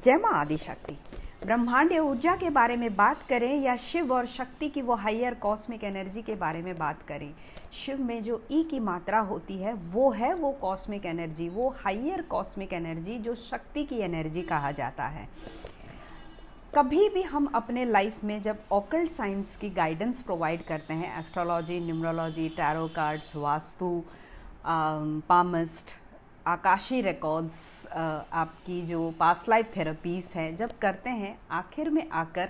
जय मां आदिशक्ति। ब्रह्मांडीय ऊर्जा के बारे में बात करें या शिव और शक्ति की वो हायर कॉस्मिक एनर्जी के बारे में बात करें, शिव में जो ई की मात्रा होती है वो कॉस्मिक एनर्जी, वो हायर कॉस्मिक एनर्जी जो शक्ति की एनर्जी कहा जाता है। कभी भी हम अपने लाइफ में जब ऑकल्ट साइंस की गाइडेंस प्रोवाइड करते हैं, astrology, numerology, tarot cards, vastu, palmist, Akashic records, आपकी जो पास्ट लाइफ थेरेपीज हैं, जब करते हैं आखिर में आकर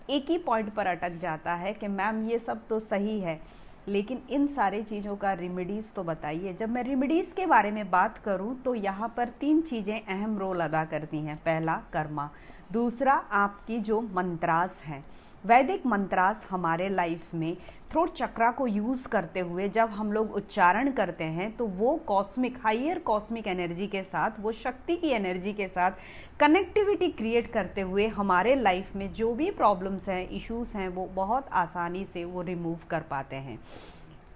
एक ही पॉइंट पर अटक जाता है कि मैम ये सब तो सही है, लेकिन इन सारी चीज़ों का रेमेडीज़ तो बताइए। जब मैं रेमेडीज़ के बारे में बात करूं तो यहाँ पर 3 चीज़ें अहम रोल अदा करती हैं। पहला कर्मा, दूसरा आपकी जो मंत्रास हैं, वैदिक मंत्रास हमारे लाइफ में थ्रोट चक्रा को यूज़ करते हुए जब हम लोग उच्चारण करते हैं तो वो कॉस्मिक, हायर कॉस्मिक एनर्जी के साथ, वो शक्ति की एनर्जी के साथ कनेक्टिविटी क्रिएट करते हुए हमारे लाइफ में जो भी प्रॉब्लम्स हैं, इश्यूज हैं, वो बहुत आसानी से वो रिमूव कर पाते हैं।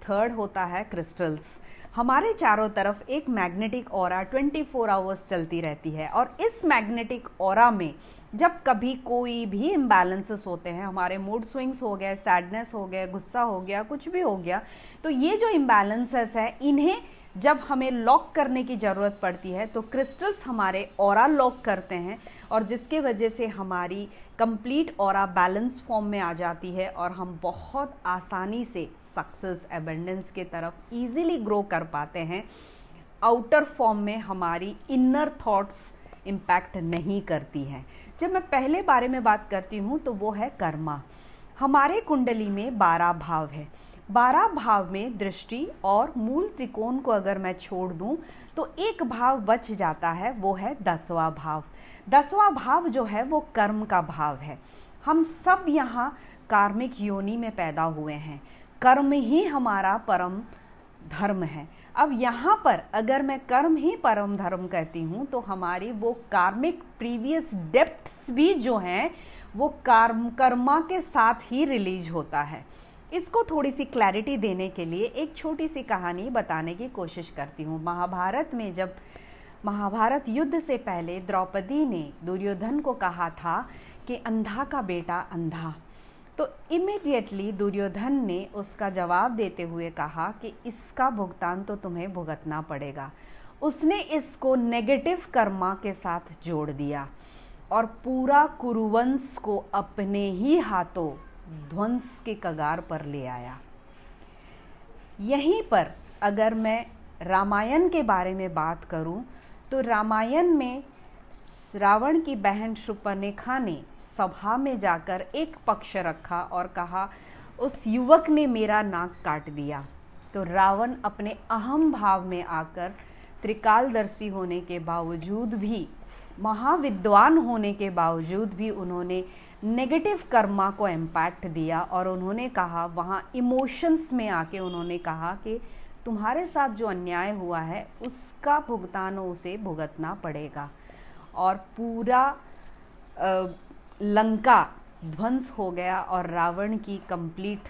थर्ड होता है क्रिस्टल्स। हमारे चारों तरफ एक मैग्नेटिक ऑरा 24 आवर्स चलती रहती है और इस मैग्नेटिक ऑरा में जब कभी कोई भी इम्बैलेंसेस होते हैं, हमारे मूड स्विंग्स हो गए, सैडनेस हो गया, गुस्सा हो गया, कुछ भी हो गया, तो ये जो इम्बैलेंसेस है इन्हें जब हमें लॉक करने की ज़रूरत पड़ती है तो क्रिस्टल्स हमारे ऑरा लॉक करते हैं और जिसके वजह से हमारी कंप्लीट ऑरा बैलेंस फॉर्म में आ जाती है और हम बहुत आसानी से सक्सेस, एबंडेंस के तरफ इजीली ग्रो कर पाते हैं। आउटर फॉर्म में हमारी इनर थॉट्स इम्पैक्ट नहीं करती हैं। जब मैं पहले बारे में बात करती हूँ तो वो है कर्मा। हमारे कुंडली में 12 भाव है। 12 भाव में दृष्टि और मूल त्रिकोण को अगर मैं छोड़ दूं तो एक भाव बच जाता है, वो है 10वां भाव। 10वां भाव जो है वो कर्म का भाव है। हम सब यहाँ कार्मिक योनि में पैदा हुए हैं, कर्म ही हमारा परम धर्म है। अब यहाँ पर अगर मैं कर्म ही परम धर्म कहती हूँ तो हमारी वो कार्मिक प्रीवियस डेप्थ्स भी जो हैं वो कर्मा के साथ ही रिलीज होता है। इसको थोड़ी सी क्लैरिटी देने के लिए एक छोटी सी कहानी बताने की कोशिश करती हूँ। महाभारत में जब महाभारत युद्ध से पहले द्रौपदी ने दुर्योधन को कहा था कि अंधा का बेटा अंधा, तो इमीडिएटली दुर्योधन ने उसका जवाब देते हुए कहा कि इसका भुगतान तो तुम्हें भुगतना पड़ेगा। उसने इसको नेगेटिव कर्मा के साथ जोड़ दिया और पूरा कुरुवंश को अपने ही हाथों ध्वंस के कगार पर ले आया। यहीं पर अगर मैं रामायण के बारे में बात करूं तो रामायण में रावण की बहन शूर्पणखा ने सभा में जाकर एक पक्ष रखा और कहा उस युवक ने मेरा नाक काट दिया। तो रावण अपने अहम भाव में आकर त्रिकालदर्शी होने के बावजूद भी, महाविद्वान होने के बावजूद भी उन्होंने नेगेटिव कर्मा को इम्पैक्ट दिया और उन्होंने कहा, वहाँ इमोशंस में आके उन्होंने कहा कि तुम्हारे साथ जो अन्याय हुआ है उसका भुगतान उसे भुगतना पड़ेगा। और पूरा लंका ध्वंस हो गया और रावण की कंप्लीट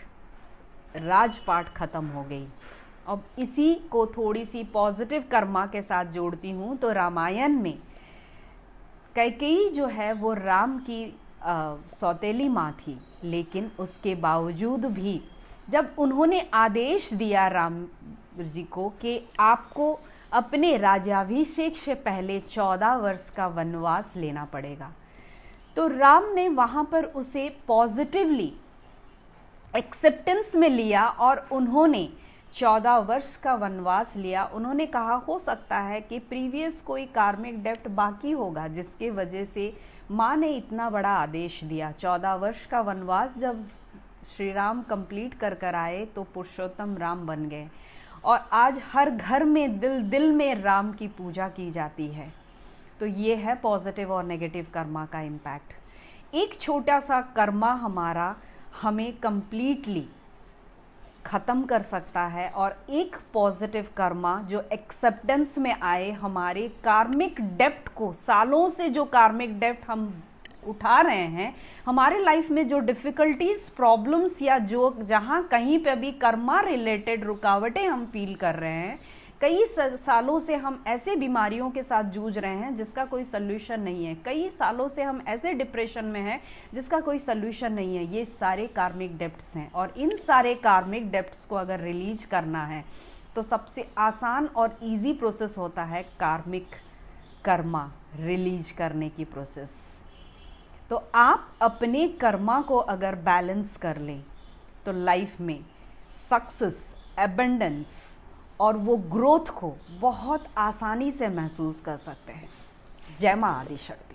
राजपाट खत्म हो गई। अब इसी को थोड़ी सी पॉजिटिव कर्मा के साथ जोड़ती हूँ तो रामायण में कैकेयी जो है वो राम की सौतेली माँ थी, लेकिन उसके बावजूद भी जब उन्होंने आदेश दिया राम जी को कि आपको अपने राज्याभिषेक से पहले 14 वर्ष का वनवास लेना पड़ेगा, तो राम ने वहाँ पर उसे पॉजिटिवली एक्सेप्टेंस में लिया और उन्होंने 14 वर्ष का वनवास लिया। उन्होंने कहा हो सकता है कि प्रीवियस कोई कार्मिक डेप्ट बाकी होगा जिसके वजह से माँ ने इतना बड़ा आदेश दिया। 14 वर्ष का वनवास जब श्री राम कंप्लीट कर कर आए तो पुरुषोत्तम राम बन गए और आज हर घर में दिल दिल में राम की पूजा की जाती है। तो ये है पॉजिटिव और नेगेटिव कर्मा का इम्पैक्ट। एक छोटा सा कर्मा हमारा हमें कंप्लीटली ख़त्म कर सकता है और एक पॉजिटिव कर्मा जो एक्सेप्टेंस में आए, हमारे कार्मिक डेप्ट को, सालों से जो कार्मिक डेप्ट हम उठा रहे हैं, हमारे लाइफ में जो डिफ़िकल्टीज, प्रॉब्लम्स या जो जहाँ कहीं पे भी कर्मा रिलेटेड रुकावटें हम फील कर रहे हैं, कई सालों से हम ऐसे बीमारियों के साथ जूझ रहे हैं जिसका कोई सल्यूशन नहीं है, कई सालों से हम ऐसे डिप्रेशन में हैं जिसका कोई सल्यूशन नहीं है। ये सारे कार्मिक डेप्ट्स हैं, और इन सारे कार्मिक डेप्ट्स को अगर रिलीज करना है तो सबसे आसान और इजी प्रोसेस होता है कार्मिक कर्मा रिलीज करने की प्रोसेस। तो आप अपने कर्मा को अगर बैलेंस कर लें तो लाइफ में सक्सेस, एबंडेंस और वो ग्रोथ को बहुत आसानी से महसूस कर सकते हैं। जय मां आदिशक्ति।